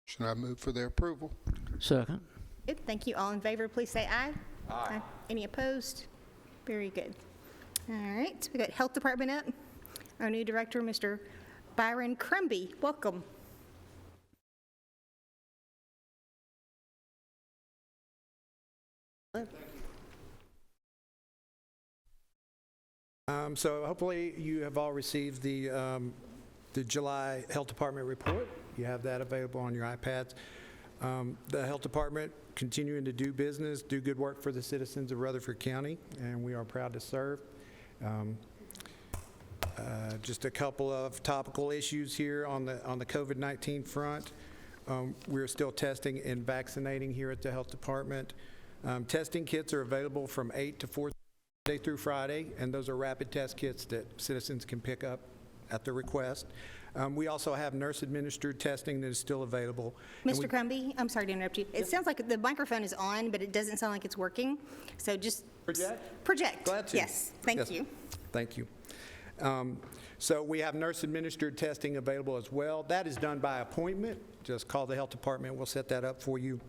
Should I move for their approval? Second. Good, thank you. All in favor, please say aye. Aye. Any opposed? Very good. All right, we got Health Department up. Our new director, Mr. Byron Crumby. Welcome. So hopefully you have all received the July Health Department report. You have that available on your iPads. The Health Department continuing to do business, do good work for the citizens of Rutherford County, and we are proud to serve. Just a couple of topical issues here on the COVID-19 front. We're still testing and vaccinating here at the Health Department. Testing kits are available from 8 to 4 Monday through Friday, and those are rapid test kits that citizens can pick up at their request. We also have nurse-administered testing that is still available. Mr. Crumby, I'm sorry to interrupt you. It sounds like the microphone is on, but it doesn't sound like it's working. So just Project? Project. Glad to. Yes, thank you. Thank you. So we have nurse-administered testing available as well. That is done by appointment. Just call the Health Department. We'll set that up for you.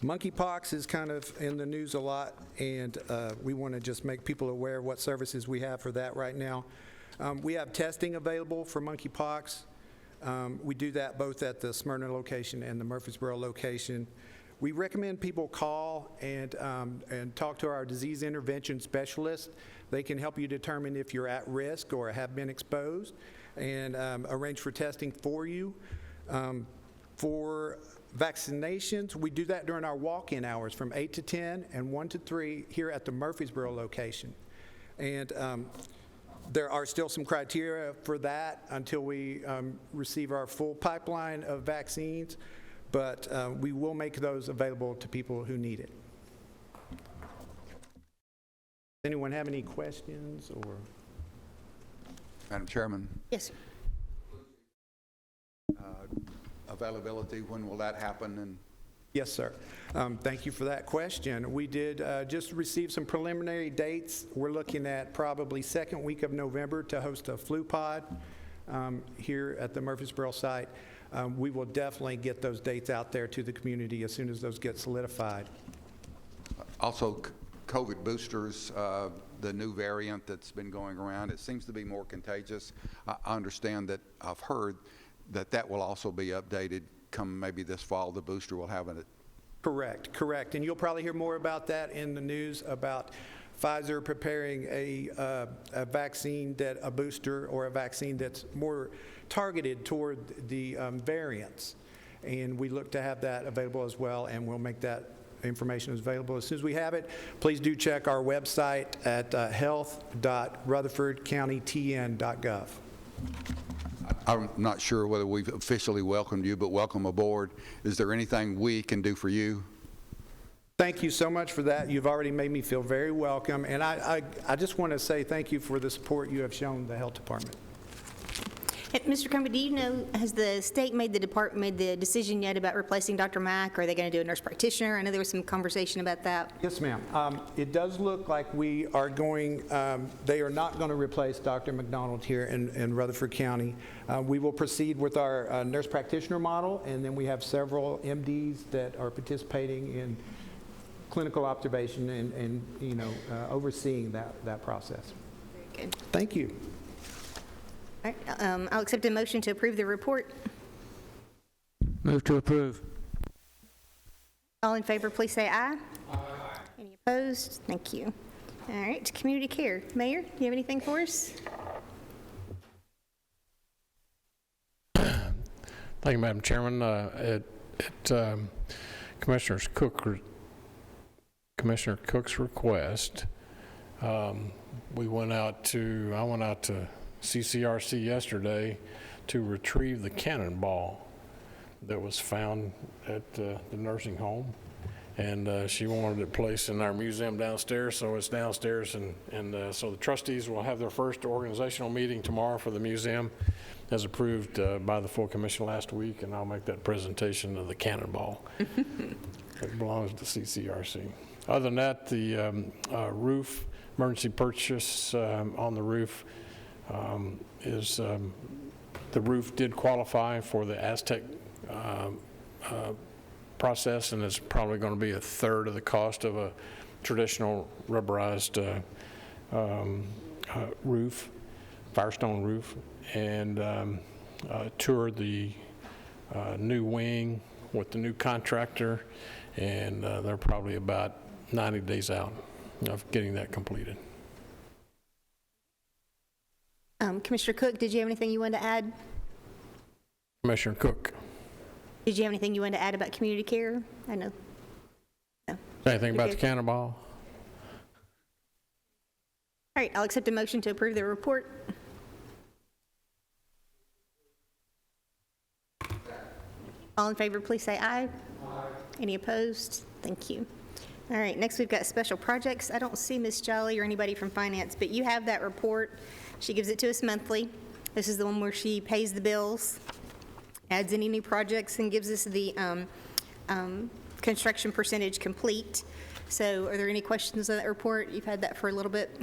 Monkeypox is kind of in the news a lot, and we want to just make people aware of what services we have for that right now. We have testing available for monkeypox. We do that both at the Smyrna location and the Murfreesboro location. We recommend people call and talk to our disease intervention specialist. They can help you determine if you're at risk or have been exposed and arrange for testing for you. For vaccinations, we do that during our walk-in hours from 8 to 10 and 1 to 3 here at the Murfreesboro location. And there are still some criteria for that until we receive our full pipeline of vaccines, but we will make those available to people who need it. Does anyone have any questions or? Madam Chairman, Yes, sir. availability, when will that happen? And Yes, sir. Thank you for that question. We did just receive some preliminary dates. We're looking at probably second week of November to host a flu pod here at the Murfreesboro site. We will definitely get those dates out there to the community as soon as those get solidified. also COVID boosters, the new variant that's been going around, it seems to be more contagious. I understand that I've heard that that will also be updated come maybe this fall. The booster will have it. Correct. And you'll probably hear more about that in the news about Pfizer preparing a vaccine, a booster or a vaccine that's more targeted toward the variants. And we look to have that available as well, and we'll make that information available as soon as we have it. Please do check our website at health.rutherfordcountytn.gov. I'm not sure whether we've officially welcomed you, but welcome aboard. Is there anything we can do for you? Thank you so much for that. You've already made me feel very welcome, and I just want to say thank you for the support you have shown the health department. Mr. Crumby, do you know, has the state made the decision yet about replacing Dr. Mack? Or are they going to do a nurse practitioner? I know there was some conversation about that. Yes, ma'am. It does look like we are going, they are not going to replace Dr. McDonald here in Rutherford County. We will proceed with our nurse practitioner model, and then we have several MDs that are participating in clinical observation and overseeing that process. Very good. Thank you. All right, I'll accept a motion to approve the report. Move to approve. All in favor, please say aye. Aye. Any opposed? Thank you. All right, community care. Mayor, do you have anything for us? Thank you, Madam Chairman. Commissioner Cook's request, I went out to CCRC yesterday to retrieve the cannonball that was found at the nursing home, and she wanted it placed in our museum downstairs, so it's downstairs, and so the trustees will have their first organizational meeting tomorrow for the museum, as approved by the full commission last week, and I'll make that presentation of the cannonball. It belongs to CCRC. Other than that, the roof, emergency purchase on the roof is The roof did qualify for the Aztec process, and it's probably going to be a third of the cost of a traditional rubberized roof, Firestone roof, and toured the new wing with the new contractor, and they're probably about 90 days out of getting that completed. Commissioner Cook, did you have anything you wanted to add? Commissioner Cook, Did you have anything you wanted to add about community care? I know. No. anything about the good. cannonball? All right, I'll accept a motion to approve the report. All in favor, please say aye. Aye. Any opposed? Thank you. All right, next we've got special projects. I don't see Ms. Jolly or anybody from finance, but you have that report. She gives it to us monthly. This is the one where she pays the bills, adds any new projects, and gives us the construction percentage complete. So are there any questions on that report? You've had that for a little bit.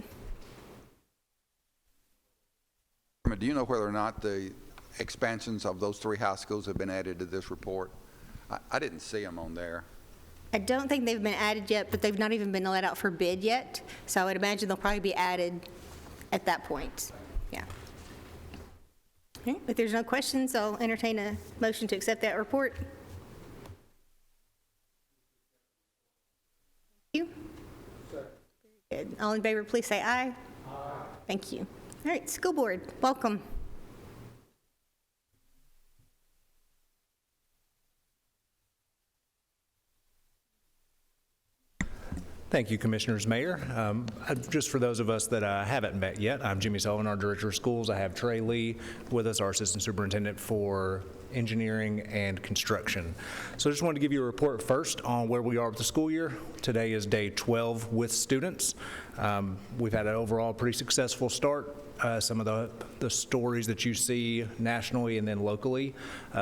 Do you know whether or not the expansions of those 3 high schools have been added to this report? I didn't see them on there. I don't think they've been added yet, but they've not even been let out for bid yet. So I would imagine they'll probably be added at that point. Yeah. Okay, if there's no questions, I'll entertain a motion to accept that report. Thank you. Very good. All in favor, please say aye. Aye. Thank you. All right, school board, welcome. Thank you, Commissioners, Mayor. Just for those of us that haven't met yet, I'm Jimmy Sullivan, our Director of Schools. I have Trey Lee with us, our Assistant Superintendent for Engineering and Construction. So I just wanted to give you a report first on where we are with the school year. Today is day 12 with students. We've had an overall pretty successful start. Some of the stories that you see nationally and then locally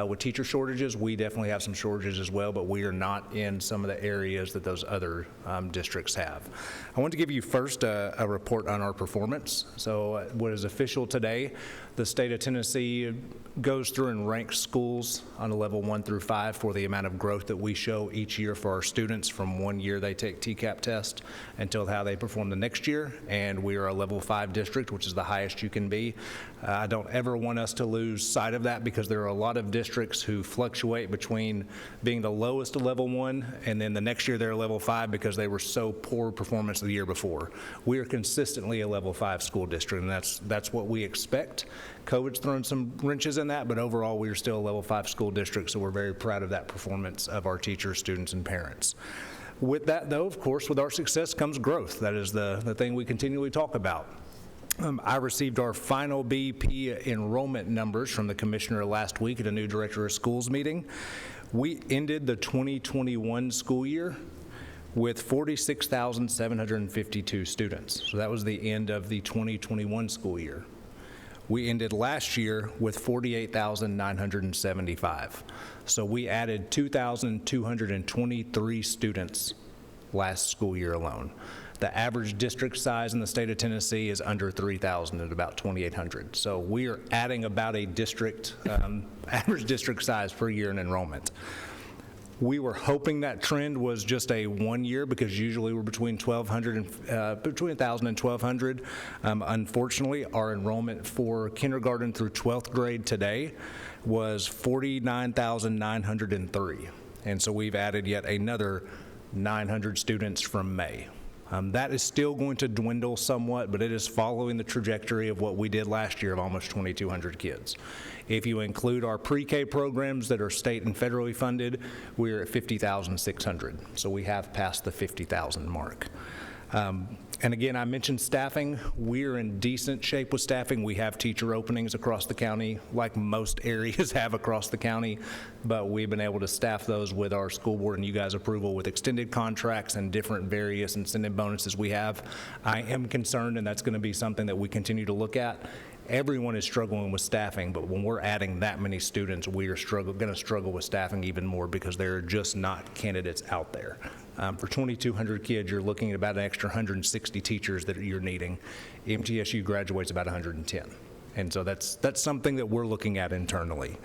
with teacher shortages, we definitely have some shortages as well, but we are not in some of the areas that those other districts have. I want to give you first a report on our performance. So what is official today, the state of Tennessee goes through and ranks schools on a level 1 through 5 for the amount of growth that we show each year for our students from one year they take TCAP test until how they perform the next year. And we are a level 5 district, which is the highest you can be. I don't ever want us to lose sight of that because there are a lot of districts who fluctuate between being the lowest of level 1 and then the next year they're level 5 because they were so poor performance the year before. We are consistently a level 5 school district, and that's what we expect. COVID's thrown some wrenches in that, but overall we are still a level 5 school district, so we're very proud of that performance of our teachers, students, and parents. With that, though, of course, with our success comes growth. That is the thing we continually talk about. I received our final BP enrollment numbers from the commissioner last week at a new director of schools meeting. We ended the 2021 school year with 46,752 students. So that was the end of the 2021 school year. We ended last year with 48,975. So we added 2,223 students last school year alone. The average district size in the state of Tennessee is under 3,000 at about 2,800. So we are adding about a district, average district size per year in enrollment. We were hoping that trend was just a 1 year because usually we're between 1,200 and between 1,000 and 1,200. Unfortunately, our enrollment for kindergarten through 12th grade today was 49,903. And so we've added yet another 900 students from May. That is still going to dwindle somewhat, but it is following the trajectory of what we did last year of almost 2,200 kids. If you include our pre-K programs that are state and federally funded, we're at 50,600. So we have passed the 50,000 mark. And again, I mentioned staffing. We're in decent shape with staffing. We have teacher openings across the county, like most areas have across the county, but we've been able to staff those with our school board and you guys' approval with extended contracts and different various incentive bonuses we have. I am concerned, and that's going to be something that we continue to look at. Everyone is struggling with staffing, but when we're adding that many students, we are going to struggle with staffing even more because there are just not candidates out there. For 2,200 kids, you're looking at about an extra 160 teachers that you're needing. MTSU graduates about 110. And so that's something that we're looking at internally.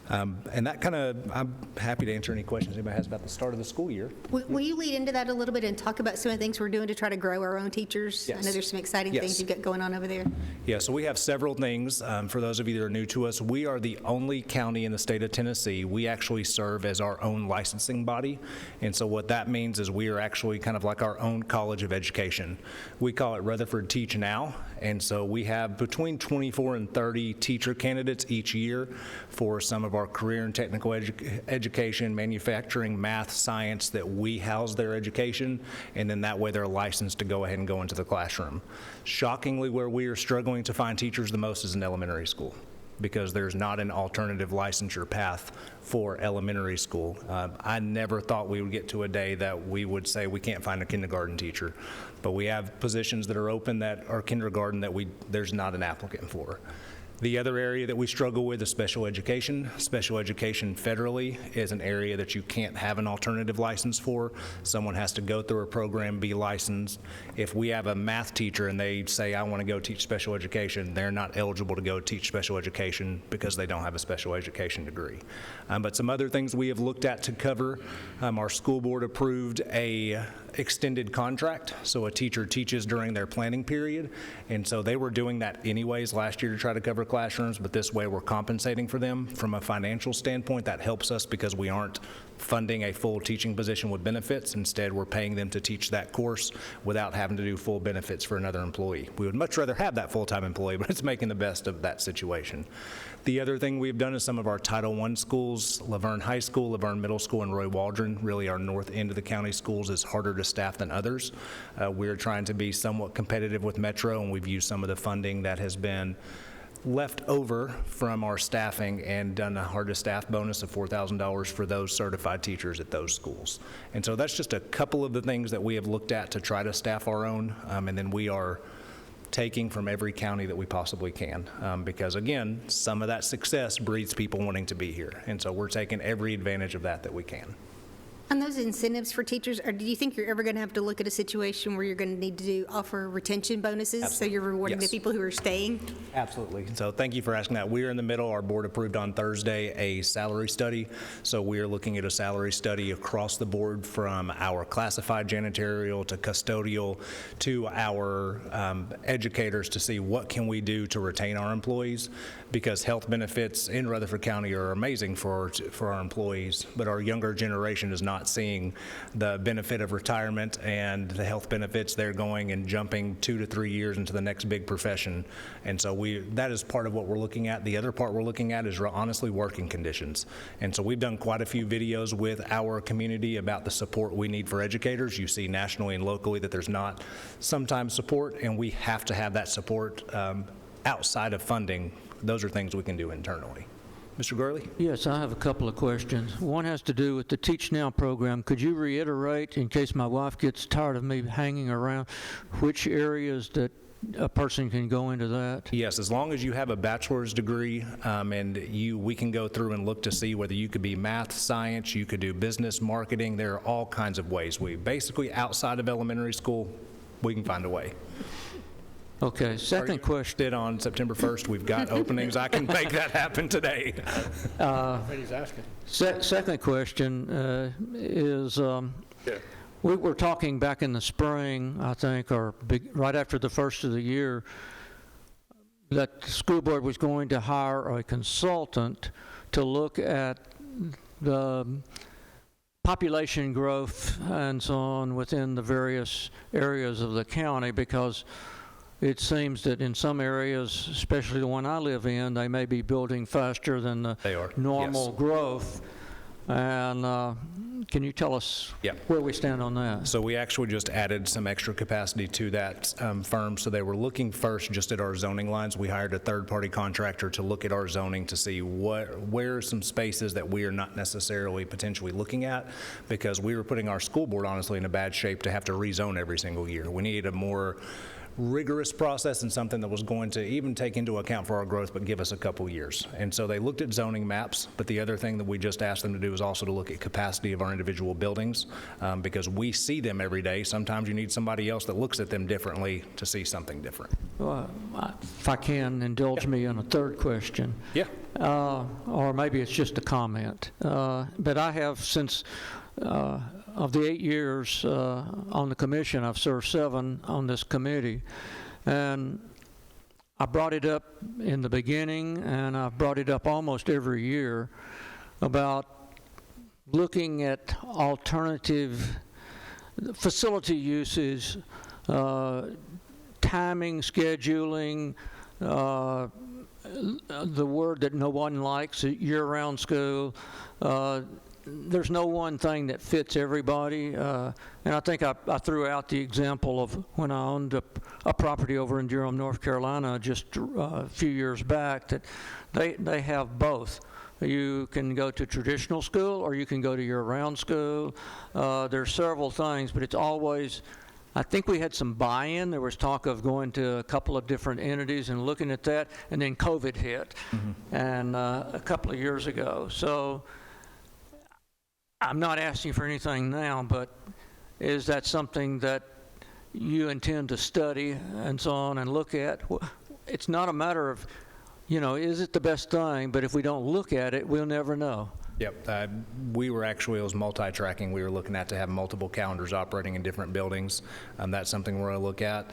And that kind of, I'm happy to answer any questions anybody has about the start of the school year. Will you lead into that a little bit and talk about some of the things we're doing to try to grow our own teachers? I know Yes. there's some exciting Yes. things you've got going on over there. Yeah, so we have several things. For those of you that are new to us, we are the only county in the state of Tennessee. We actually serve as our own licensing body. And so what that means is we are actually kind of like our own college of education. We call it Rutherford Teach Now. And so we have between 24 and 30 teacher candidates each year for some of our career and technical education, manufacturing, math, science, that we house their education, and then that way they're licensed to go ahead and go into the classroom. Shockingly, where we are struggling to find teachers the most is in elementary school, because there's not an alternative licensure path for elementary school. I never thought we would get to a day that we would say we can't find a kindergarten teacher, but we have positions that are open that are kindergarten that there's not an applicant for. The other area that we struggle with is special education. Special education federally is an area that you can't have an alternative license for. Someone has to go through a program, be licensed. If we have a math teacher and they say, I want to go teach special education, they're not eligible to go teach special education because they don't have a special education degree. But some other things we have looked at to cover, our school board approved a extended contract, so a teacher teaches during their planning period, and so they were doing that anyways last year to try to cover classrooms, but this way we're compensating for them. From a financial standpoint, that helps us because we aren't funding a full teaching position with benefits. Instead, we're paying them to teach that course without having to do full benefits for another employee. We would much rather have that full-time employee, but it's making the best of that situation. The other thing we've done is some of our Title I schools, Laverne High School, Laverne Middle School, and Roy Waldron, really our north end of the county schools, is harder to staff than others. We're trying to be somewhat competitive with Metro, and we've used some of the funding that has been left over from our staffing and done a hard to staff bonus of $4,000 for those certified teachers at those schools. And so that's just a couple of the things that we have looked at to try to staff our own, and then we are taking from every county that we possibly can, because again, some of that success breeds people wanting to be here, and so we're taking every advantage of that we can. On those incentives for teachers, or do you think you're ever going to have to look at a situation where you're going to need to offer retention bonuses, so you're rewarding the Yes. people who are staying? Absolutely. So thank you for asking that. We are in the middle. Our board approved on Thursday a salary study. So we are looking at a salary study across the board, from our classified janitorial to custodial to our educators, to see what can we do to retain our employees, because health benefits in Rutherford County are amazing for our employees, but our younger generation is not seeing the benefit of retirement and the health benefits. They're going and jumping 2 to 3 years into the next big profession. And so that is part of what we're looking at. The other part we're looking at is honestly working conditions. And so we've done quite a few videos with our community about the support we need for educators. You see nationally and locally that there's not sometimes support, and we have to have that support outside of funding. Those are things we can do internally. Mr. Gurley? Yes, I have a couple of questions. One has to do with the Teach Now program. Could you reiterate, in case my wife gets tired of me hanging around, which areas that a person can go into that? Yes, as long as you have a bachelor's degree, and we can go through and look to see whether you could be math, science, you could do business, marketing. There are all kinds of ways. We basically, outside of elementary school, we can find a way. Okay, second question. Did on September 1st, we've got openings. I can make that happen today. He's asking. Second question is, we were talking back in the spring, I think, or right after the first of the year, that the school board was going to hire a consultant to look at the population growth and so on within the various areas of the county, because it seems that in some areas, especially the one I live in, they may be building faster than the They are, normal yes. growth. And can you tell us where we stand on that? So we actually just added some extra capacity to that firm. So they were looking first just at our zoning lines. We hired a third-party contractor to look at our zoning to see where are some spaces that we are not necessarily potentially looking at, because we were putting our school board honestly in a bad shape to have to rezone every single year. We needed a more rigorous process and something that was going to even take into account for our growth, but give us a couple years. And so they looked at zoning maps, but the other thing that we just asked them to do is also to look at capacity of our individual buildings, because we see them every day. Sometimes you need somebody else that looks at them differently to see something different. Well, if I can indulge me in a third question. Yeah. Or maybe it's just a comment. But I have, since of the 8 years on the commission, I've served 7 on this committee. And I brought it up in the beginning, and I've brought it up almost every year about looking at alternative facility uses, timing, scheduling, the word that no one likes, year-round school. There's no one thing that fits everybody. And I think I threw out the example of when I owned a property over in Durham, North Carolina, just a few years back, that they have both. You can go to traditional school or you can go to year-round school. There's several things, but it's always, I think we had some buy-in. There was talk of going to a couple of different entities and looking at that, and then COVID hit, and a couple of years ago. So I'm not asking for anything now, but is that something that you intend to study and so on and look at? It's not a matter of, is it the best thing, but if we don't look at it, we'll never know. Yep. We were actually, it was multi-tracking. We were looking at to have multiple calendars operating in different buildings. That's something we're going to look at.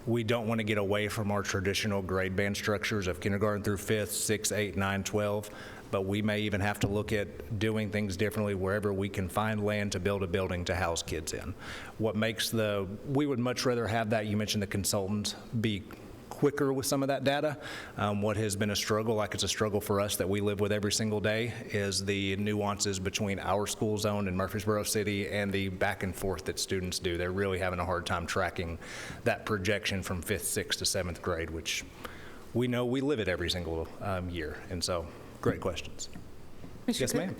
We don't want to get away from our traditional grade band structures of kindergarten through 5th, 6, 8, 9, 12, but we may even have to look at doing things differently wherever we can find land to build a building to house kids in. We would much rather have that, you mentioned the consultant, be quicker with some of that data. What has been a struggle, like it's a struggle for us that we live with every single day, is the nuances between our school zone in Murfreesboro City and the back and forth that students do. They're really having a hard time tracking that projection from 5th, 6th to 7th grade, which we know we live it every single year. And so, great questions. Yes, ma'am.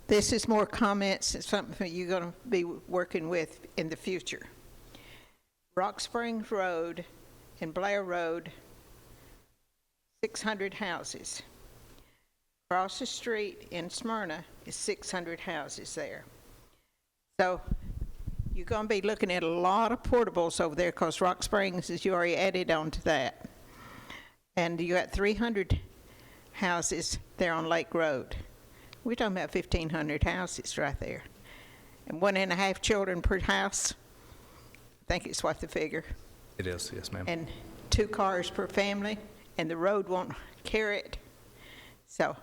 This is more comments. It's something you're going to be working with in the future. Rock Springs Road and Blair Road, 600 houses. Across the street in Smyrna is 600 houses there. So you're going to be looking at a lot of portables over there because Rock Springs is you already added on to that. And you got 300 houses there on Lake Road. We're talking about 1,500 houses right there. And 1.5 children per house. I think it's what the figure. It is, yes, ma'am. And 2 cars per family, and the road won't carry it. So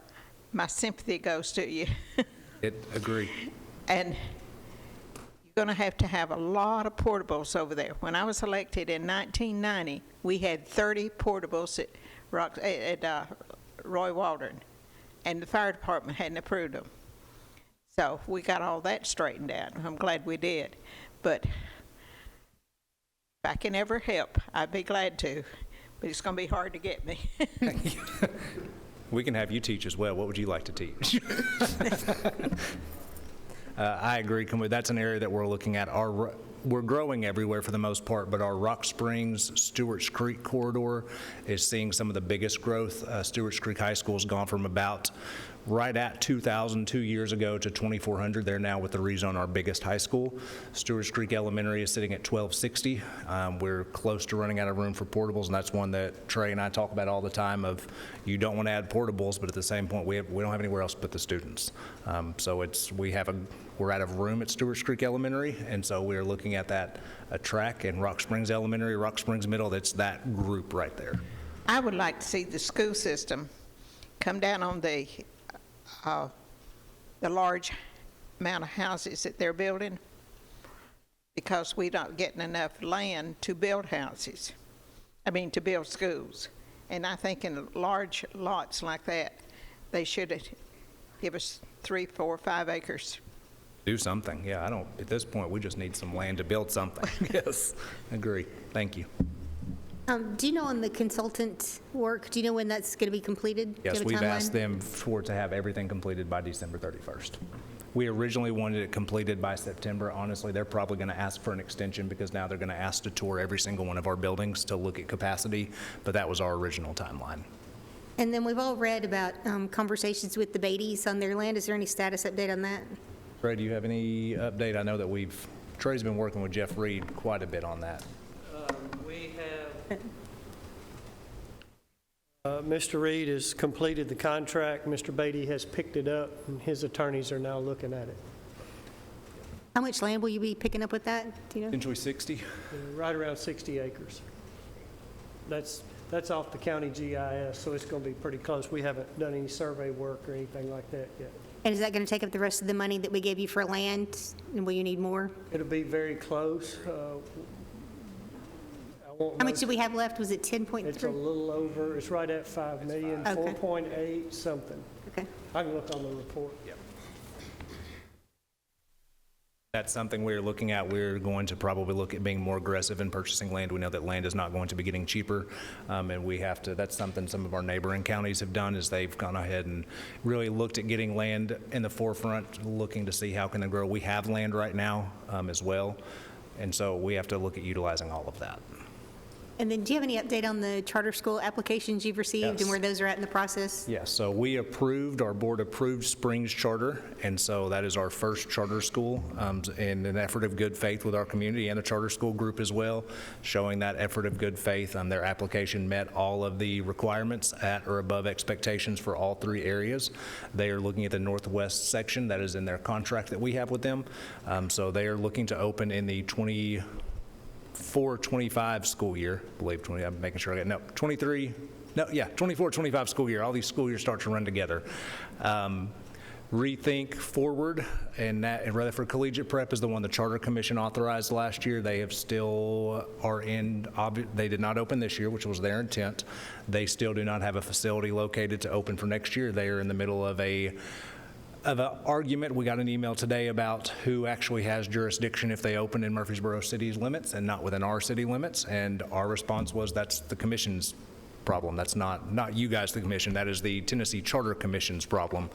my sympathy goes to you. Agree. And you're going to have a lot of portables over there. When I was elected in 1990, we had 30 portables at Roy Waldron, and the fire department hadn't approved them. So we got all that straightened out. I'm glad we did. But if I can ever help, I'd be glad to, but it's going to be hard to get me. We can have you teach as well. What would you like to teach? I agree. That's an area that we're looking at. We're growing everywhere for the most part, but our Rock Springs, Stewart's Creek corridor is seeing some of the biggest growth. Stewart's Creek High School has gone from about right at 2,000 2 years ago to 2,400. They're now with the rezone our biggest high school. Stewart's Creek Elementary is sitting at 1,260. We're close to running out of room for portables, and that's one that Trey and I talk about all the time of you don't want to add portables, but at the same point, we don't have anywhere else but the students. So we're out of room at Stewart's Creek Elementary, and so we're looking at that a track in Rock Springs Elementary, Rock Springs Middle. That's that group right there. I would like to see the school system come down on the large amount of houses that they're building, because we're not getting enough land to build houses. To build schools. And I think in large lots like that, they should give us 3, 4, 5 acres. Do something. Yeah, at this point, we just need some land to build something. Yes, agree. Thank you. Do you know on the consultant work, do you know when that's going to be completed? Do you Yes, have a we've timeline? asked them to have everything completed by December 31st. We originally wanted it completed by September. Honestly, they're probably going to ask for an extension because now they're going to ask to tour every single one of our buildings to look at capacity, but that was our original timeline. And then we've all read about conversations with the Beatties on their land. Is there any status update on that? Trey, do you have any update? I know that Trey's been working with Jeff Reed quite a bit on that. We have, Mr. Reed has completed the contract, Mr. Beatty has picked it up, and his attorneys are now looking at it. How much land will you be picking up with that? Do you know? Enjoy 60? Right around 60 acres. That's off the county GIS, so it's going to be pretty close. We haven't done any survey work or anything like that yet. And is that going to take up the rest of the money that we gave you for land? And will you need more? It'll be very close. How much do we have left? Was it It's a 10.3? little over, it's right at 5 million, Okay. 4.8 something. Okay. I can look on the report. That's something we're looking at. We're going to probably look at being more aggressive in purchasing land. We know that land is not going to be getting cheaper, and we have to, that's something some of our neighboring counties have done, is they've gone ahead and really looked at getting land in the forefront, looking to see how can it grow. We have land right now as well, and so we have to look at utilizing all of that. And then do you have any update on the charter school applications you've received Yes. and where those are at in the process? Yes, so our board approved Springs Charter, and so that is our first charter school in an effort of good faith with our community and the charter school group as well, showing that effort of good faith. Their application met all of the requirements at or above expectations for all three areas. They are looking at the northwest section that is in their contract that we have with them. So they are looking to open in the 24-25 school year, I believe 20, I'm making sure I got, no, 24-25 school year. All these school years start to run together. Rethink Forward and Rutherford Collegiate Prep is the one the Charter Commission authorized last year. They they did not open this year, which was their intent. They still do not have a facility located to open for next year. They are in the middle of an argument. We got an email today about who actually has jurisdiction if they open in Murfreesboro city's limits and not within our city limits. And our response was, that's the commission's problem. That's not you guys, the commission. That is the Tennessee Charter Commission's problem.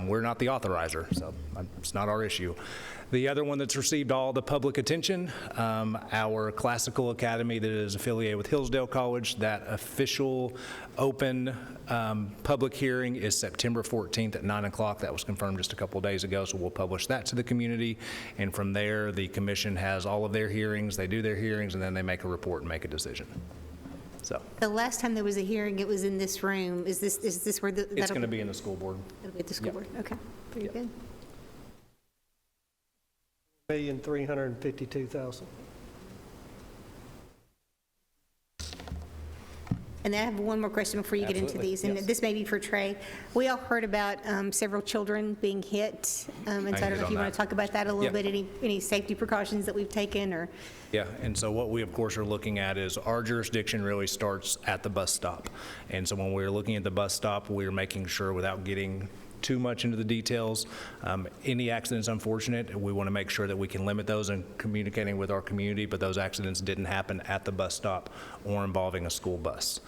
We're not the authorizer, so it's not our issue. The other one that's received all the public attention, our classical academy that is affiliated with Hillsdale College, that official open public hearing is September 14th at 9 o'clock. That was confirmed just a couple of days ago, so we'll publish that to the community. And from there, the commission has all of their hearings, they do their hearings, and then they make a report and make a decision. So The last time there was a hearing, it was in this room. Is this where the? it's going to be in the school board. It'll be at the school Yep. board. Okay, pretty good. $1,352,000. And then I have one more question before you get into Absolutely, these, and yes. this may be for Trey. We all heard about several children being hit, and so I don't know if you want to talk about that a little Yeah. bit, any safety precautions that we've taken, or? Yeah, and so what we, of course, are looking at is our jurisdiction really starts at the bus stop. And so when we're looking at the bus stop, we're making sure, without getting too much into the details, any accidents unfortunate, we want to make sure that we can limit those and communicating with our community, but those accidents didn't happen at the bus stop or involving a school bus.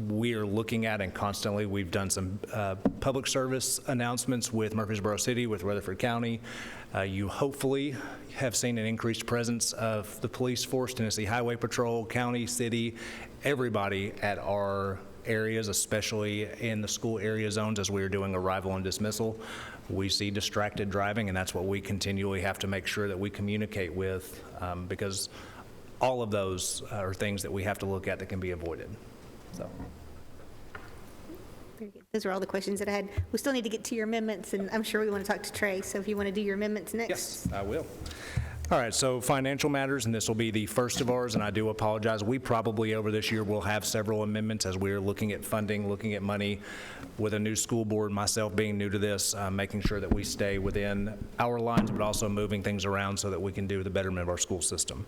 We are looking at, and constantly, we've done some public service announcements with Murfreesboro City, with Rutherford County. You hopefully have seen an increased presence of the police force, Tennessee Highway Patrol, county, city, everybody at our areas, especially in the school area zones as we are doing arrival and dismissal. We see distracted driving, and that's what we continually have to make sure that we communicate with, because all of those are things that we have to look at that can be avoided. So. Very good. Those are all the questions that I had. We still need to get to your amendments, and I'm sure we want to talk to Trey, so if you want to do your amendments next. Yes, I will. All right, so financial matters, and this will be the first of ours, and I do apologize. We probably over this year will have several amendments as we're looking at funding, looking at money with a new school board, myself being new to this, making sure that we stay within our lines, but also moving things around so that we can do the betterment of our school system.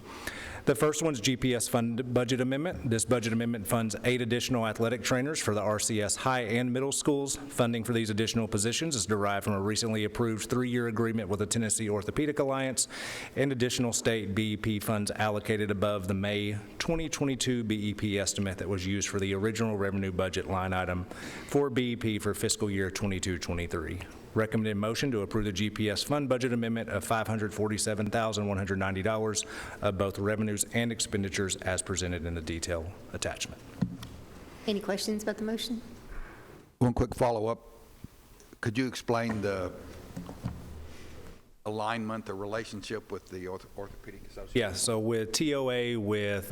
The first one's GPS fund budget amendment. This budget amendment funds 8 additional athletic trainers for the RCS high and middle schools. Funding for these additional positions is derived from a recently approved 3-year agreement with the Tennessee Orthopedic Alliance and and additional state BEP funds allocated above the May 2022 BEP estimate that was used for the original revenue budget line item for BEP for fiscal year 22-23. Recommended motion to approve the GPS fund budget amendment of $547,190 of both revenues and expenditures as presented in the detail attachment. Any questions about the motion? One quick follow-up. Could you explain the alignment, the relationship with the Orthopedic Association? Yeah, so with TOA, with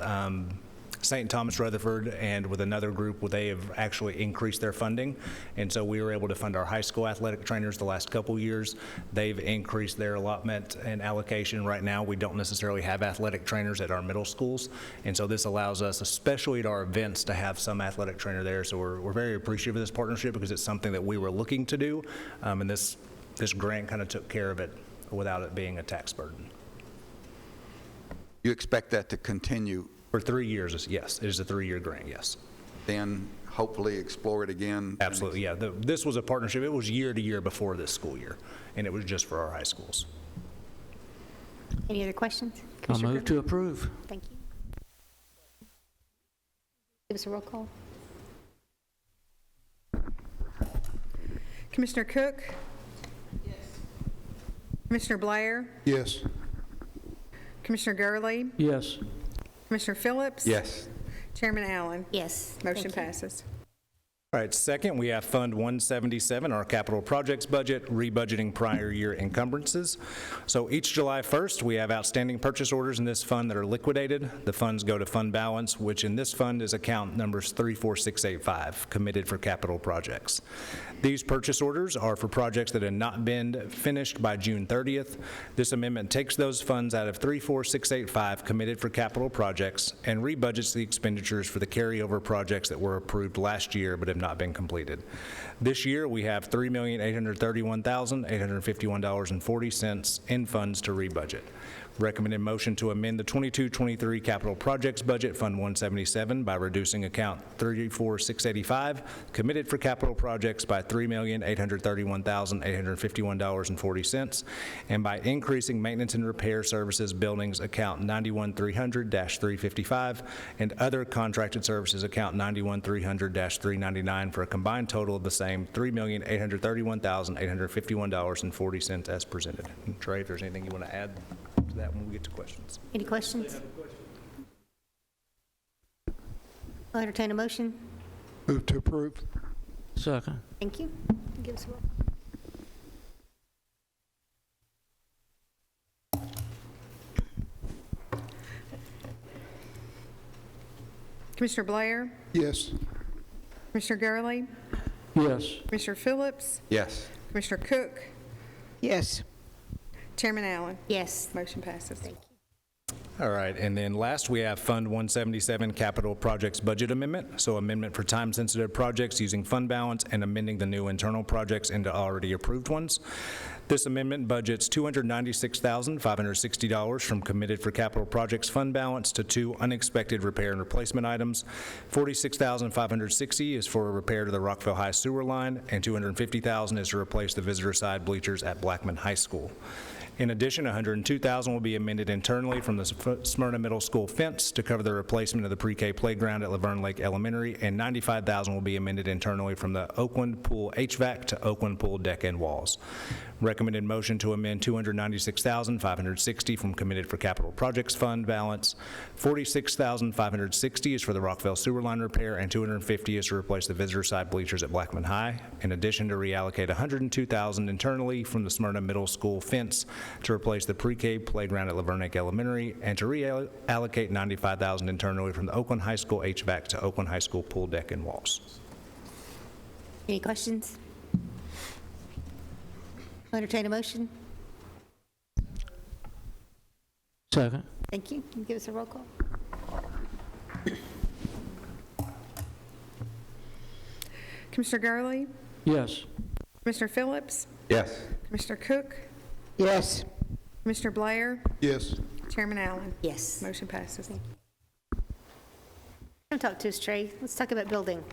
St. Thomas Rutherford, and with another group, they have actually increased their funding. And so we were able to fund our high school athletic trainers the last couple years. They've increased their allotment and allocation. Right now, we don't necessarily have athletic trainers at our middle schools. And so this allows us, especially at our events, to have some athletic trainer there. So we're very appreciative of this partnership because it's something that we were looking to do. And this grant kind of took care of it without it being a tax burden. You expect that to continue? For 3 years, yes. It is a 3-year grant, yes. Then hopefully explore it again? Absolutely, yeah. This was a partnership. It was year to year before this school year, and it was just for our high schools. Any other questions? I Commissioner move Cook? to approve. Thank you. Give us a roll call. Commissioner Cook? Yes. Commissioner Blair? Yes. Commissioner Gurley? Yes. Commissioner Phillips? Yes. Chairman Allen? Yes. Motion thank you. passes. All right, second, we have Fund 177, our capital projects budget, rebudgeting prior year encumbrances. So each July 1st, we have outstanding purchase orders in this fund that are liquidated. The funds go to fund balance, which in this fund is account numbers 34685, committed for capital projects. These purchase orders are for projects that have not been finished by June 30th. This amendment takes those funds out of 34685, committed for capital projects, and rebudgets the expenditures for the carryover projects that were approved last year but have not been completed. This year, we have $3,831,851.40 in funds to rebudget. Recommended motion to amend the 22-23 capital projects budget, Fund 177, by reducing account 34685, committed for capital projects, by $3,831,851.40, and by increasing maintenance and repair services buildings account 91300-355 and other contracted services account 91300-399 for a combined total of the same $3,831,851.40 as presented. And Trey, if there's anything you want to add to that when we get to questions. Any questions? I'll entertain a motion. Move to approve. Second. Thank you. Give us a roll. Commissioner Blair? Yes. Commissioner Gurley? Yes. Commissioner Phillips? Yes. Commissioner Cook? Yes. Chairman Allen? Yes. Motion passes. Thank you. All right, and then last, we have Fund 177 Capital Projects Budget Amendment. So amendment for time-sensitive projects using fund balance and amending the new internal projects into already approved ones. This amendment budgets $296,560 from committed for capital projects fund balance to 2 unexpected repair and replacement items. $46,560 is for a repair to the Rockville High sewer line, and $250,000 is to replace the visitor side bleachers at Blackman High School. In addition, $102,000 will be amended internally from the Smyrna Middle School fence to cover the replacement of the pre-K playground at Laverne Lake Elementary, and $95,000 will be amended internally from the Oakland Pool HVAC to Oakland Pool deck and walls. Recommended motion to amend $296,560 from committed for capital projects fund balance. $46,560 is for the Rockville sewer line repair, and $250,000 is to replace the visitor side bleachers at Blackman High. In addition, to reallocate $102,000 internally from the Smyrna Middle School fence to replace the pre-K playground at Laverne Lake Elementary, and to reallocate $95,000 internally from the Oakland High School HVAC to Oakland High School pool deck and walls. Any questions? I'll entertain a motion. Second. Thank you. Can you give us a roll call? Commissioner Gurley? Yes. Commissioner Phillips? Yes. Commissioner Cook? Yes. Commissioner Blair? Yes. Chairman Allen? Yes. Motion passes. Come talk to us, Trey. Let's talk about building.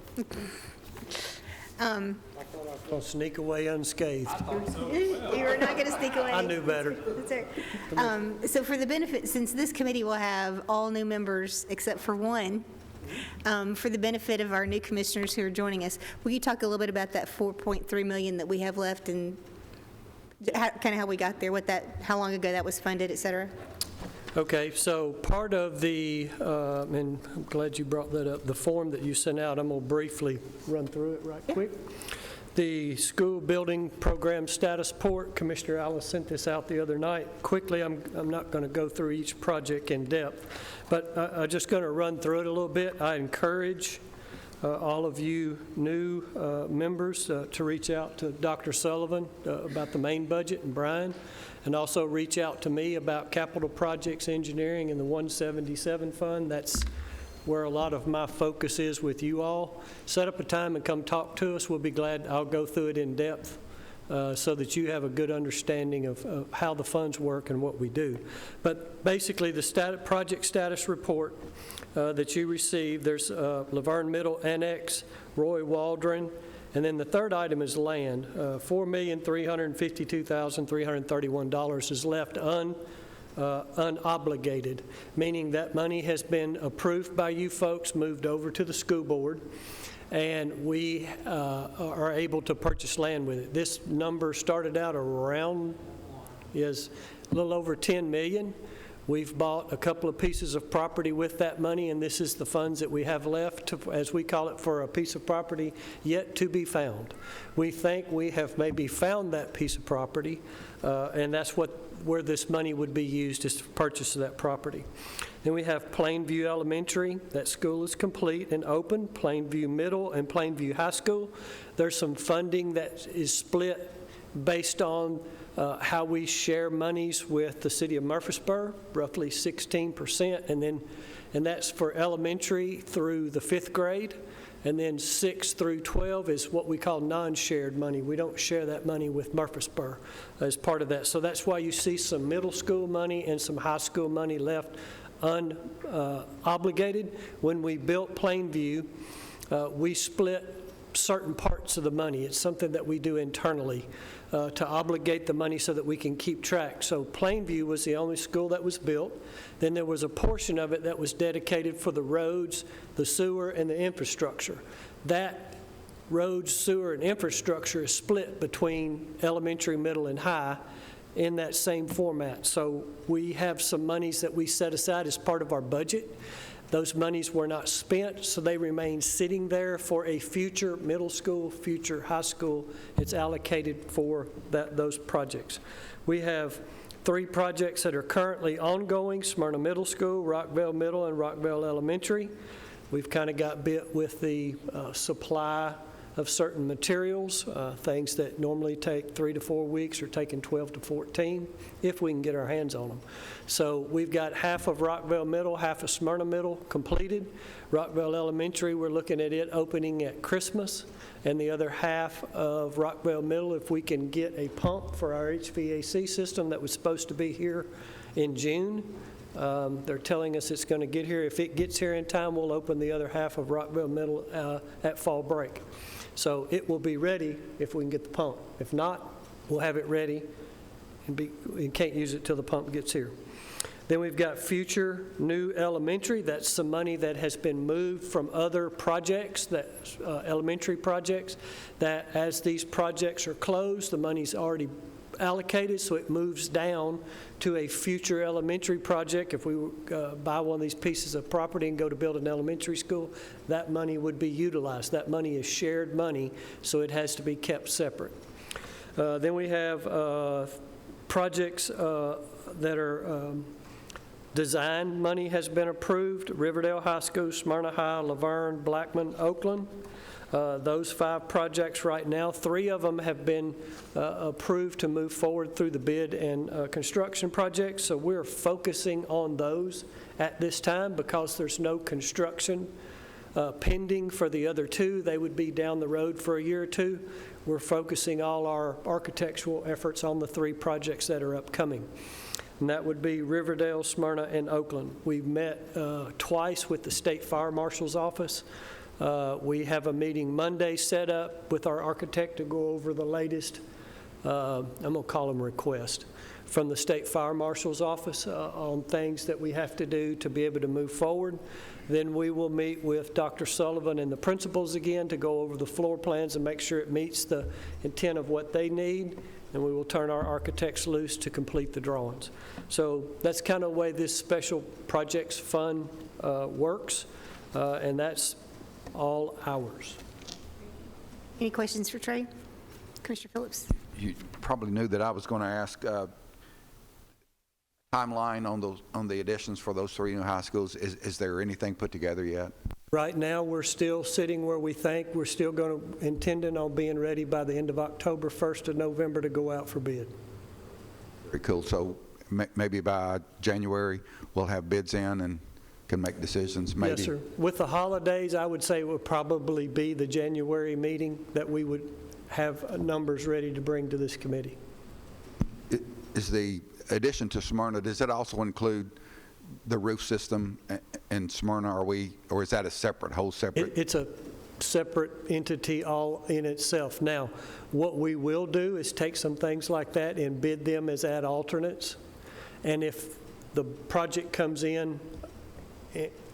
Gonna sneak away unscathed. You were not going to sneak away. I knew better. That's all right. So for the benefit, since this committee will have all new members except for one, for the benefit of our new commissioners who are joining us, will you talk a little bit about that 4.3 million that we have left and kind of how we got there, how long ago that was funded, et cetera? Okay, so part of the, and I'm glad you brought that up, the form that you sent out, I'm going to briefly run through it right quick. The school building program status report, Commissioner Allen sent this out the other night. Quickly, I'm not going to go through each project in depth, but I'm just going to run through it a little bit. I encourage all of you new members to reach out to Dr. Sullivan about the main budget and Brian, and also reach out to me about capital projects, engineering, and the 177 fund. That's where a lot of my focus is with you all. Set up a time and come talk to us. We'll be glad. I'll go through it in depth so that you have a good understanding of how the funds work and what we do. But basically, the project status report that you received, there's Laverne Middle Annex, Roy Waldron, and then the third item is land. $4,352,331 is left unobligated, meaning that money has been approved by you folks, moved over to the school board, and we are able to purchase land with it. This number started out around, is a little over 10 million. We've bought a couple of pieces of property with that money, and this is the funds that we have left, as we call it, for a piece of property yet to be found. We think we have maybe found that piece of property, and that's where this money would be used, is to purchase that property. Then we have Plainview Elementary. That school is complete and open. Plainview Middle and Plainview High School. There's some funding that is split based on how we share monies with the city of Murfreesboro, roughly 16%, and that's for elementary through the 5th grade, and then 6 through 12 is what we call non-shared money. We don't share that money with Murfreesboro as part of that. So that's why you see some middle school money and some high school money left unobligated. When we built Plainview, we split certain parts of the money. It's something that we do internally to obligate the money so that we can keep track. So Plainview was the only school that was built. Then there was a portion of it that was dedicated for the roads, the sewer, and the infrastructure. That roads, sewer, and infrastructure is split between elementary, middle, and high in that same format. So we have some monies that we set aside as part of our budget. Those monies were not spent, so they remain sitting there for a future middle school, future high school. It's allocated for those projects. We have 3 projects that are currently ongoing: Smyrna Middle School, Rockville Middle, and Rockville Elementary. We've kind of got bit with the supply of certain materials. Things that normally take 3 to 4 weeks are taking 12 to 14 if we can get our hands on them. So we've got half of Rockville Middle, half of Smyrna Middle completed. Rockville Elementary, we're looking at it opening at Christmas, and the other half of Rockville Middle, if we can get a pump for our HVAC system that was supposed to be here in June. They're telling us it's going to get here. If it gets here in time, we'll open the other half of Rockville Middle at fall break. So it will be ready if we can get the pump. If not, we'll have it ready and can't use it till the pump gets here. Then we've got future new elementary. That's some money that has been moved from other projects, elementary projects, that as these projects are closed, the money's already allocated, so it moves down to a future elementary project. If we buy one of these pieces of property and go to build an elementary school, that money would be utilized. That money is shared money, so it has to be kept separate. Then we have projects that are design money has been approved: Riverdale High School, Smyrna High, Laverne, Blackman, Oakland. Those 5 projects right now, 3 of them have been approved to move forward through the bid and construction projects. So we're focusing on those at this time because there's no construction pending for the other 2. They would be down the road for a year or 2. We're focusing all our architectural efforts on the 3 projects that are upcoming. And that would be Riverdale, Smyrna, and Oakland. We've met twice with the State Fire Marshal's Office We have a meeting Monday set up with our architect to go over the latest, I'm going to call them requests, from the State Fire Marshal's office on things that we have to do to be able to move forward. Then we will meet with Dr. Sullivan and the principals again to go over the floor plans and make sure it meets the intent of what they need, and we will turn our architects loose to complete the drawings. So that's kind of the way this special projects fund works, and that's all ours. Any questions for Trey? Commissioner Phillips? You probably knew that I was going to ask timeline on the additions for those 3 new high schools. Is there anything put together yet? Right now, we're still sitting where we think. We're still intending on being ready by the end of October, 1st of November to go out for bid. Very cool. So maybe by January, we'll have bids in and can make decisions, maybe? Yes, sir. With the holidays, I would say it would probably be the January meeting that we would have numbers ready to bring to this committee. Is the addition to Smyrna, does it also include the roof system in Smyrna? Or is that a whole separate? It's a separate entity all in itself. Now, what we will do is take some things like that and bid them as ad alternates. And if the project comes in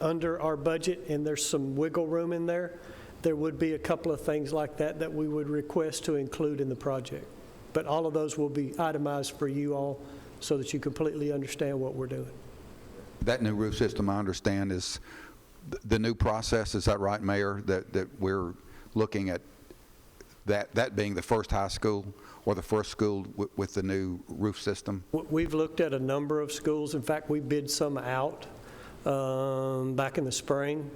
under our budget and there's some wiggle room in there, there would be a couple of things like that that we would request to include in the project. But all of those will be itemized for you all so that you completely understand what we're doing. That new roof system, I understand, is the new process. Is that right, Mayor? That we're looking at that being the first high school or the first school with the new roof system? We've looked at a number of schools. In fact, we bid some out back in the spring.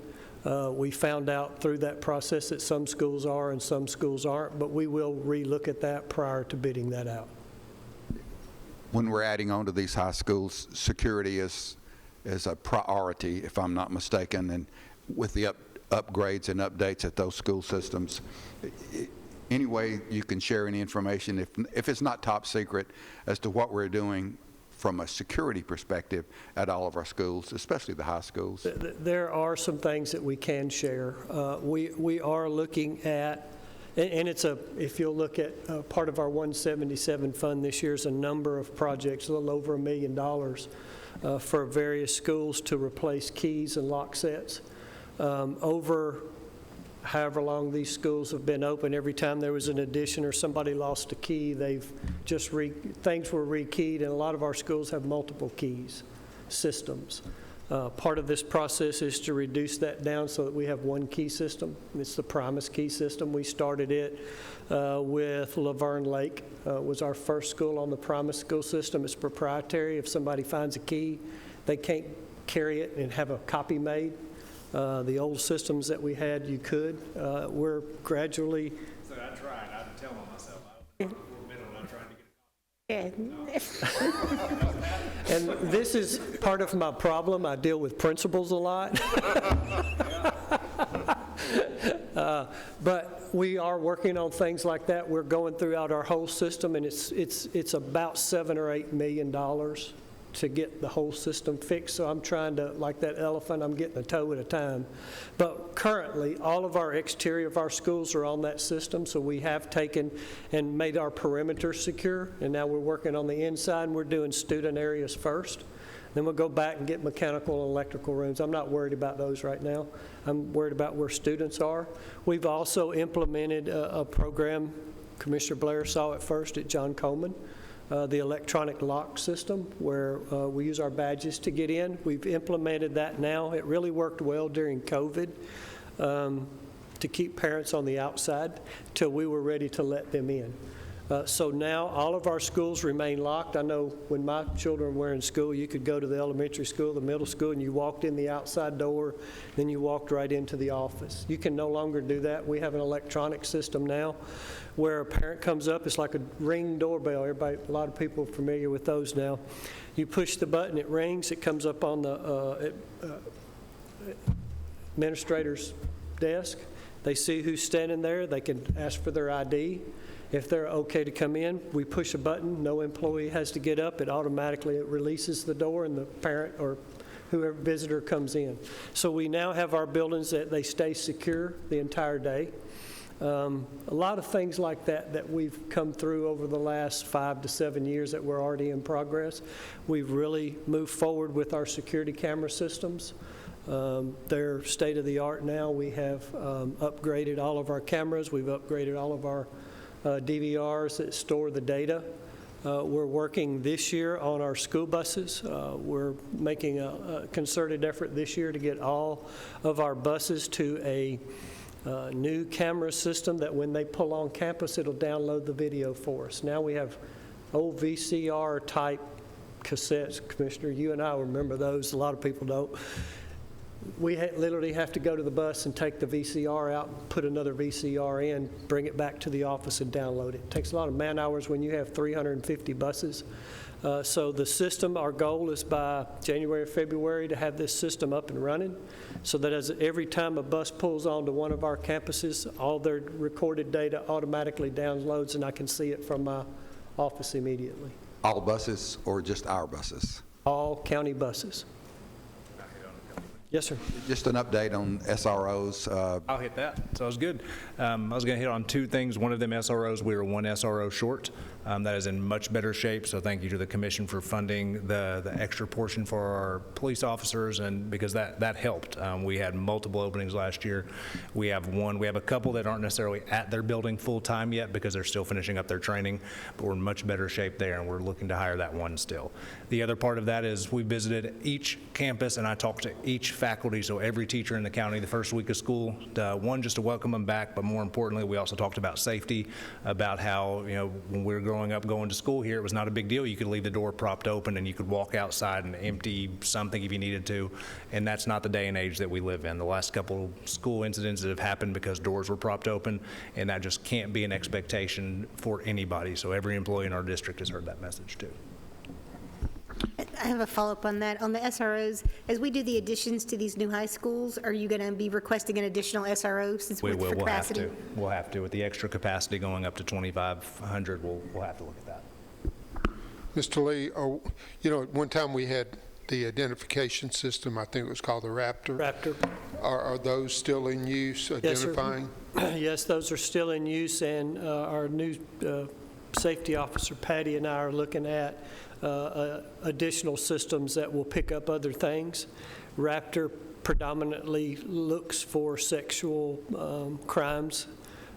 We found out through that process that some schools are and some schools aren't, but we will re-look at that prior to bidding that out. When we're adding on to these high schools, security is a priority, if I'm not mistaken, and with the upgrades and updates at those school systems. Any way you can share any information, if it's not top secret, as to what we're doing from a security perspective at all of our schools, especially the high schools? There are some things that we can share. We are looking at, and if you'll look at part of our 177 fund this year is a number of projects, a little over $1 million for various schools to replace keys and lock sets. Over however long these schools have been open, every time there was an addition or somebody lost a key, things were rekeyed, and a lot of our schools have multiple keys systems. Part of this process is to reduce that down so that we have one key system. It's the Primus key system. We started it with Laverne Lake. Was our first school on the Primus school system. It's proprietary. If somebody finds a key, they can't carry it and have a copy made. The old systems that we had, you could. We're gradually. So I tried. I had to tell on myself. I was trying to get a copy. And this is part of my problem. I deal with principals a lot. But we are working on things like that. We're going throughout our whole system, and it's about $7 or $8 million to get the whole system fixed. So I'm trying to, like that elephant, I'm getting a toe at a time. But currently, all of our exterior of our schools are on that system, so we have taken and made our perimeter secure, and now we're working on the inside, and we're doing student areas first. Then we'll go back and get mechanical and electrical rooms. I'm not worried about those right now. I'm worried about where students are. We've also implemented a program, Commissioner Blair saw it first at John Coleman, the electronic lock system where we use our badges to get in. We've implemented that now. It really worked well during COVID to keep parents on the outside till we were ready to let them in. So now all of our schools remain locked. I know when my children were in school, you could go to the elementary school, the middle school, and you walked in the outside door, then you walked right into the office. You can no longer do that. We have an electronic system now where a parent comes up. It's like a Ring doorbell. A lot of people are familiar with those now. You push the button, it rings, it comes up on the administrator's desk. They see who's standing there. They can ask for their ID. If they're okay to come in, we push a button. No employee has to get up. It automatically releases the door, and the parent or whoever visitor comes in. So we now have our buildings that they stay secure the entire day. A lot of things like that we've come through over the last 5 to 7 years that were already in progress. We've really moved forward with our security camera systems. They're state-of-the-art now. We have upgraded all of our cameras. We've upgraded all of our DVRs that store the data. We're working this year on our school buses. We're making a concerted effort this year to get all of our buses to a new camera system that when they pull on campus, it'll download the video for us. Now we have old VCR type cassettes. Commissioner, you and I remember those. A lot of people don't. We literally have to go to the bus and take the VCR out, put another VCR in, bring it back to the office and download it. It takes a lot of man hours when you have 350 buses. So the system, our goal is by January or February to have this system up and running so that as every time a bus pulls onto one of our campuses, all their recorded data automatically downloads and I can see it from my office immediately. All buses or just our buses? All county buses. Yes, sir. Just an update on SROs. I'll hit that. So it's good. I was going to hit on two things. One of them SROs, we were one SRO short. That is in much better shape. So thank you to the commission for funding the extra portion for our police officers, and because that helped. We had multiple openings last year. We have a couple that aren't necessarily at their building full time yet because they're still finishing up their training, but we're in much better shape there, and we're looking to hire that one still. The other part of that is we visited each campus, and I talked to each faculty, so every teacher in the county the first week of school, one, just to welcome them back, but more importantly, we also talked about safety, about how, when we were growing up going to school here, it was not a big deal. You could leave the door propped open and you could walk outside and empty something if you needed to, and that's not the day and age that we live in. The last couple school incidents that have happened because doors were propped open, and that just can't be an expectation for anybody, so every employee in our district has heard that message too. I have a follow-up on that. On the SROs, as we do the additions to these new high schools, are you going to be requesting an additional SRO since We with will. for We'll have capacity? to. We'll have to. With the extra capacity going up to 2,500, we'll have to look at that. Mr. Lee, at one time we had the identification system, I think it was called the Raptor. Raptor. Are those still in use, identifying? Yes, sir. Yes, those are still in use, and our new safety officer, Patty, and I are looking at additional systems that will pick up other things. Raptor predominantly looks for sexual crimes,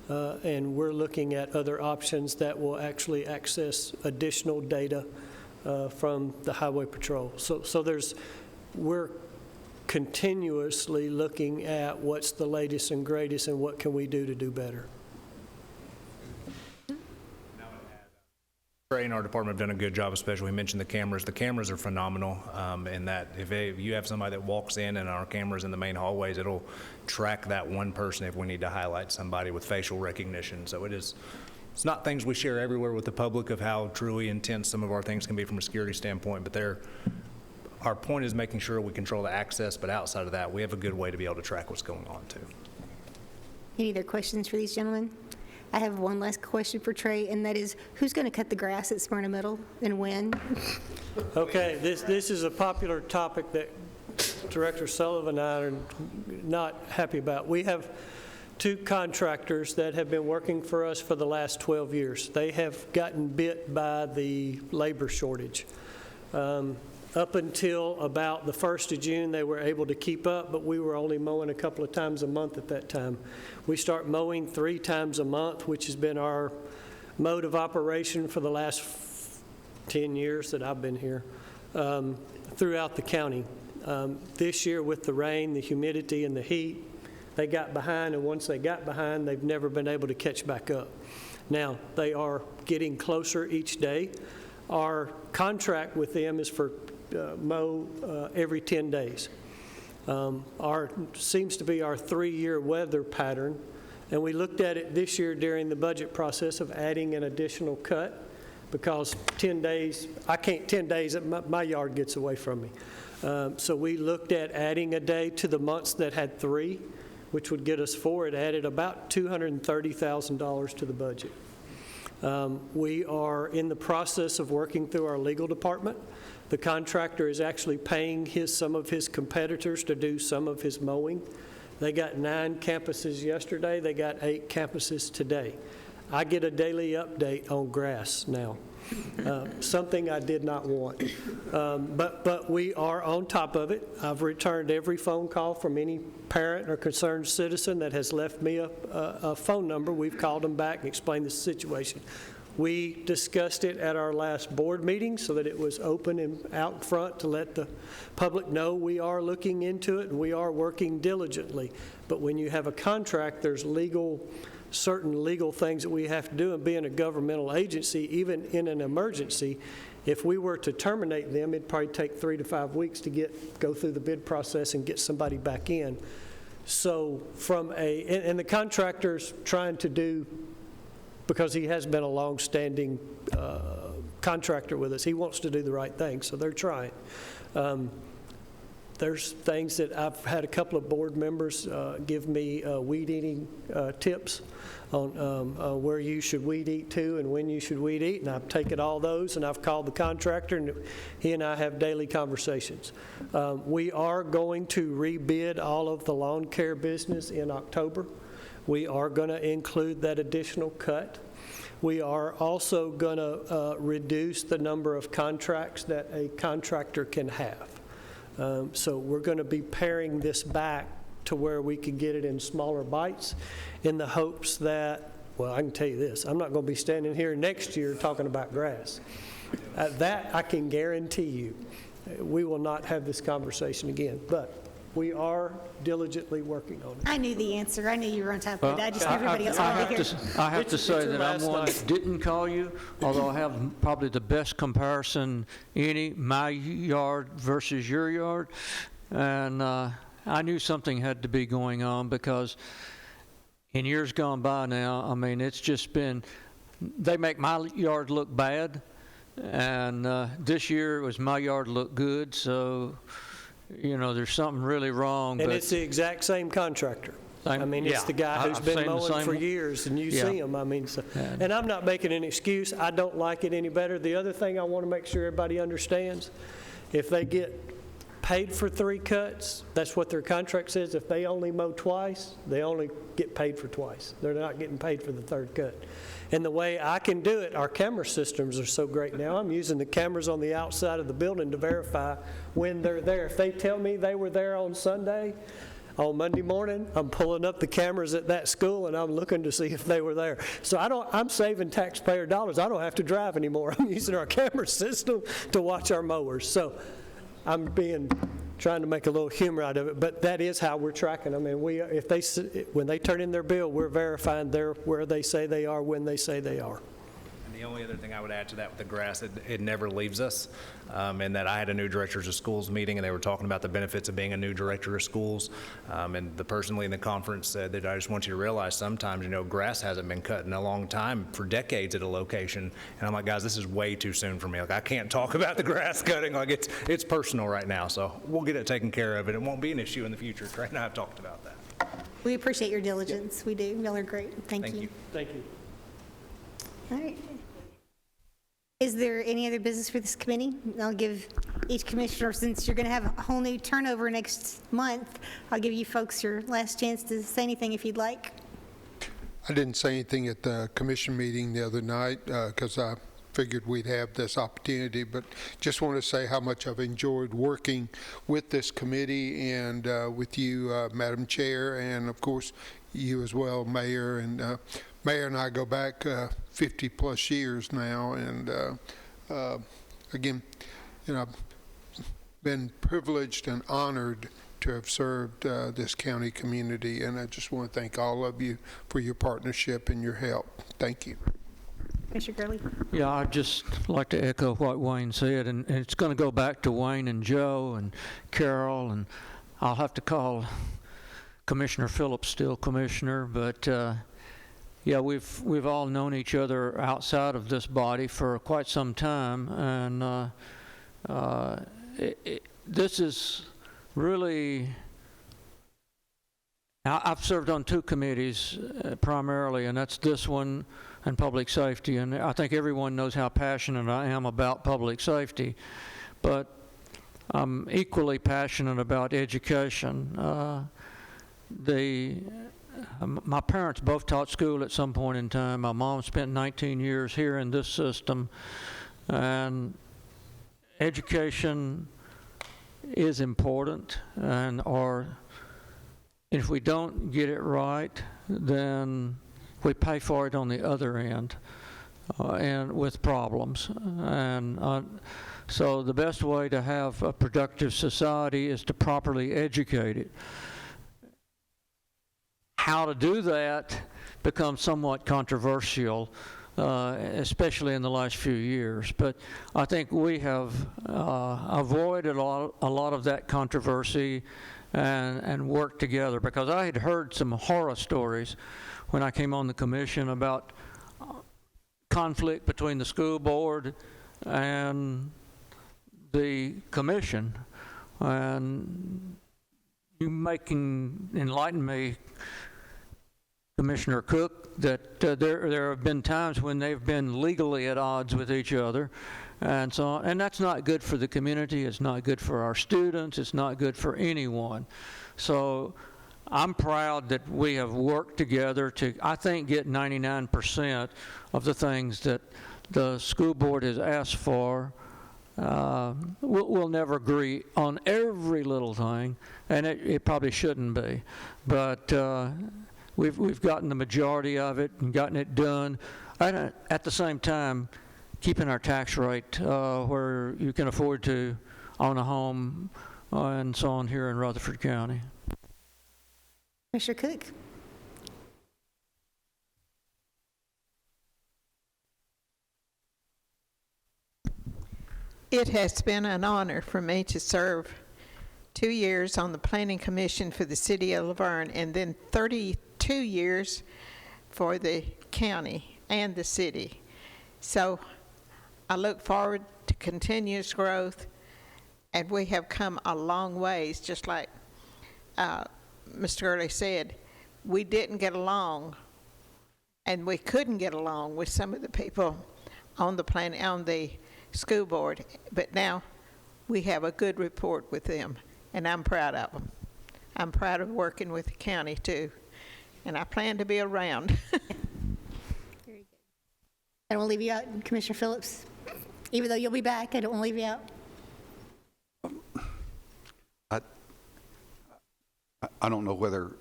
and we're looking at other options that will actually access additional data from the Highway Patrol. So we're continuously looking at what's the latest and greatest and what can we do to do better. Trey and our department have done a good job, especially we mentioned the cameras. The cameras are phenomenal in that if you have somebody that walks in and our cameras in the main hallways, it'll track that one person if we need to highlight somebody with facial recognition. So it's not things we share everywhere with the public of how truly intense some of our things can be from a security standpoint, but our point is making sure we control the access, but outside of that, we have a good way to be able to track what's going on too. Any other questions for these gentlemen? I have one last question for Trey, and that is, who's going to cut the grass at Smyrna Middle and when? Okay, this is a popular topic that Director Sullivan and I are not happy about. We have two contractors that have been working for us for the last 12 years. They have gotten bit by the labor shortage. Up until about the 1st of June, they were able to keep up, but we were only mowing a couple of times a month at that time. We start mowing 3 times a month, which has been our mode of operation for the last 10 years that I've been here, throughout the county. This year, with the rain, the humidity, and the heat, they got behind, and once they got behind, they've never been able to catch back up. Now, they are getting closer each day. Our contract with them is for mow every 10 days. Seems to be our 3-year weather pattern, and we looked at it this year during the budget process of adding an additional cut because 10 days, 10 days, my yard gets away from me. So we looked at adding a day to the months that had 3, which would get us 4. It added about $230,000 to the budget. We are in the process of working through our legal department. The contractor is actually paying some of his competitors to do some of his mowing. They got 9 campuses yesterday. They got 8 campuses today. I get a daily update on grass now, something I did not want. But we are on top of it. I've returned every phone call from any parent or concerned citizen that has left me a phone number. We've called them back and explained the situation. We discussed it at our last board meeting so that it was open and out front to let the public know we are looking into it and we are working diligently. But when you have a contract, there's certain legal things that we have to do, and being a governmental agency, even in an emergency, if we were to terminate them, it'd probably take 3 to 5 weeks to go through the bid process and get somebody back in. So and the contractor's trying to do, because he has been a long-standing contractor with us, he wants to do the right thing, so they're trying. There's things that I've had a couple of board members give me weed eating tips on where you should weed eat to and when you should weed eat, and I've taken all those and I've called the contractor, and he and I have daily conversations. We are going to rebid all of the lawn care business in October. We are going to include that additional cut. We are also going to reduce the number of contracts that a contractor can have. So we're going to be paring this back to where we can get it in smaller bites in the hopes that, well, I can tell you this, I'm not going to be standing here next year talking about grass. That I can guarantee you. We will not have this conversation again, but we are diligently working on it. I knew the answer. I knew you were on top of it. I just knew everybody else wanted to hear. I have to It's say your that I'm last one night. that didn't call you, although I have probably the best comparison my yard versus your yard. And I knew something had to be going on because in years gone by now, I mean, it's just been, they make my yard look bad. And this year it was my yard look good, so you know, there's something really wrong. And but it's the exact same contractor. Same- I mean, it's yeah. the guy who's I've been seen the mowing same for one. years, and you Yeah. see him. I mean, and I'm not making an excuse. I don't like it any better. The other thing I want to make sure everybody understands, if they get paid for 3 cuts, that's what their contract says. If they only mow twice, they only get paid for twice. They're not getting paid for the 3rd cut. And the way I can do it, our camera systems are so great now. I'm using the cameras on the outside of the building to verify when they're there. If they tell me they were there on Sunday, on Monday morning, I'm pulling up the cameras at that school and I'm looking to see if they were there. So I'm saving taxpayer dollars. I don't have to drive anymore. I'm using our camera system to watch our mowers. So I'm trying to make a little humor out of it, but that is how we're tracking them. And when they turn in their bill, we're verifying they're where they say they are when they say they are. And the only other thing I would add to that with the grass, it never leaves us. And that I had a new directors of schools meeting, and they were talking about the benefits of being a new director of schools. And the person leading the conference said that I just want you to realize sometimes, you know, grass hasn't been cut in a long time, for decades at a location. And I'm like, guys, this is way too soon for me. Like, I can't talk about the grass cutting. Like, it's personal right now. So we'll get it taken care of, and it won't be an issue in the future. Trey and I have talked about that. We appreciate your diligence. We do. Y'all are great. Thank Thank you. you. Thank you. All right. Is there any other business for this committee? I'll give each commissioner, since you're going to have a whole new turnover next month, I'll give you folks your last chance to say anything if you'd like. I didn't say anything at the commission meeting the other night because I figured we'd have this opportunity, but just want to say how much I've enjoyed working with this committee and with you, Madam Chair, and of course you as well, Mayor. And Mayor and I go back 50 plus years now, and again, you know, I've been privileged and honored to have served this county community, and I just want to thank all of you for your partnership and your help. Thank you. Commissioner Gurley? Yeah, I'd just like to echo what Wayne said, and it's going to go back to Wayne and Joe and Carol, and I'll have to call Commissioner Phillips still commissioner, but yeah, we've all known each other outside of this body for quite some time, and this is really I've served on two committees primarily, and that's this one and public safety. And I think everyone knows how passionate I am about public safety, but I'm equally passionate about education. My parents both taught school at some point in time. My mom spent 19 years here in this system, and education is important, and if we don't get it right, then we pay for it on the other end, and with problems. And so the best way to have a productive society is to properly educate it. How to do that becomes somewhat controversial, especially in the last few years. But I think we have avoided a lot of that controversy and worked together, because I had heard some horror stories when I came on the commission about conflict between the school board and the commission. And you can enlighten me, Commissioner Cook, that there have been times when they've been legally at odds with each other, and so on. And that's not good for the community. It's not good for our students. It's not good for anyone. So I'm proud that we have worked together to, I think, get 99% of the things that the school board has asked for. We'll never agree on every little thing, and it probably shouldn't be. But we've gotten the majority of it and gotten it done. At the same time, keeping our tax rate where you can afford to own a home and so on here in Rutherford County. Commissioner Cook? It has been an honor for me to serve 2 years on the Planning Commission for the City of Laverne, and then 32 years for the county and the city. So I look forward to continuous growth, and we have come a long ways. Just like Mr. Gurley said, we didn't get along, and we couldn't get along with some of the people on the school board, but now we have a good report with them, and I'm proud of them. I'm proud of working with the county too, and I plan to be around. Very good. I don't want to leave you out, Commissioner Phillips. Even though you'll be back, I don't want to leave you out. I don't know whether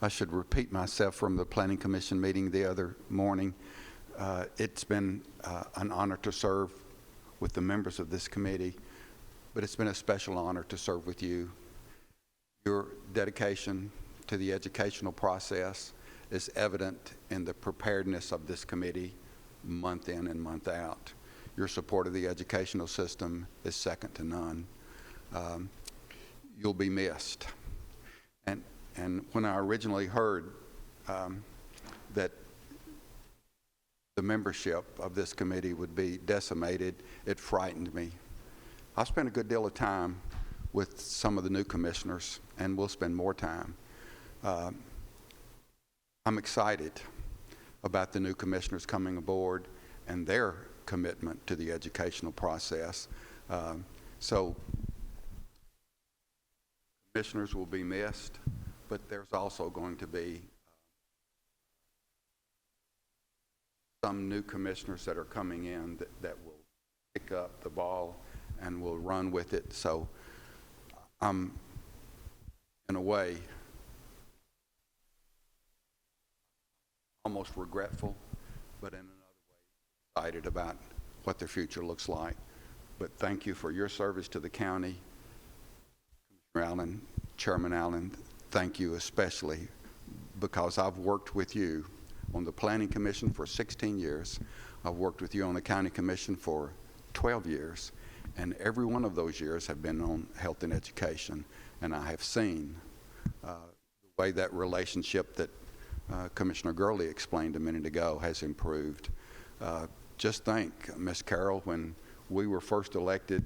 I should repeat myself from the Planning Commission meeting the other morning. It's been an honor to serve with the members of this committee, but it's been a special honor to serve with you. Your dedication to the educational process is evident in the preparedness of this committee month in and month out. Your support of the educational system is second to none. You'll be missed. And when I originally heard that the membership of this committee would be decimated, it frightened me. I spent a good deal of time with some of the new commissioners, and we'll spend more time. I'm excited about the new commissioners coming aboard and their commitment to the educational process. So commissioners will be missed, but there's also going to be some new commissioners that are coming in that will pick up the ball and will run with it. So I'm, in a way, almost regretful, but in another way, excited about what their future looks like. But thank you for your service to the county. Commissioner Allen, Chairman Allen, thank you especially, because I've worked with you on the Planning Commission for 16 years. I've worked with you on the County Commission for 12 years, and every one of those years have been on health and education, and I have seen the way that relationship that Commissioner Gurley explained a minute ago has improved. Just think, Ms. Carroll, when we were first elected,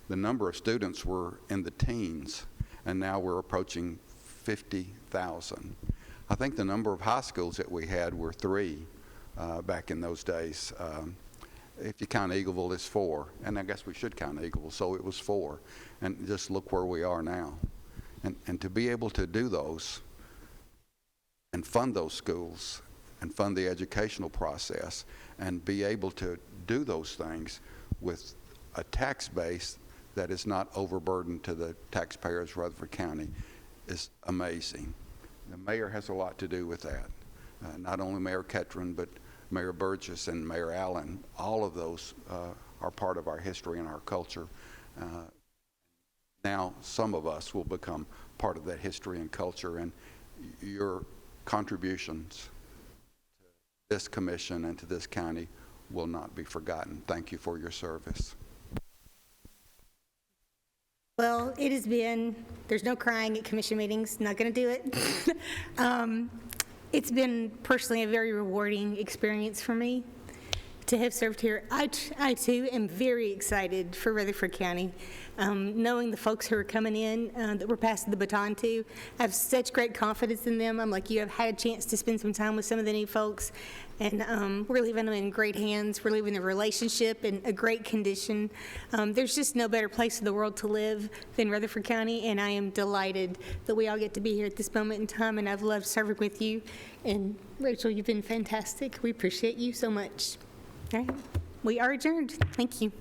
the number of students were in the teens, and now we're approaching 50,000. I think the number of high schools that we had were 3 back in those days. If you count Eagleville, it's 4, and I guess we should count Eagleville, so it was 4. And just look where we are now. And to be able to do those and fund those schools and fund the educational process and be able to do those things with a tax base that is not overburdened to the taxpayers of Rutherford County is amazing. The mayor has a lot to do with that. Not only Mayor Ketron, but Mayor Burgess and Mayor Allen. All of those are part of our history and our culture. Now some of us will become part of that history and culture, and your contributions to this commission and to this county will not be forgotten. Thank you for your service. Well, it has been, there's no crying at commission meetings, not going to do it. It's been personally a very rewarding experience for me to have served here. I too am very excited for Rutherford County. Knowing the folks who are coming in that we're passing the baton to, I have such great confidence in them. I'm like, you have had a chance to spend some time with some of the new folks, and we're leaving them in great hands. We're leaving the relationship in a great condition. There's just no better place in the world to live than Rutherford County, and I am delighted that we all get to be here at this moment in time, and I've loved serving with you. And Rachel, you've been fantastic. We appreciate you so much. All right, we are adjourned. Thank you.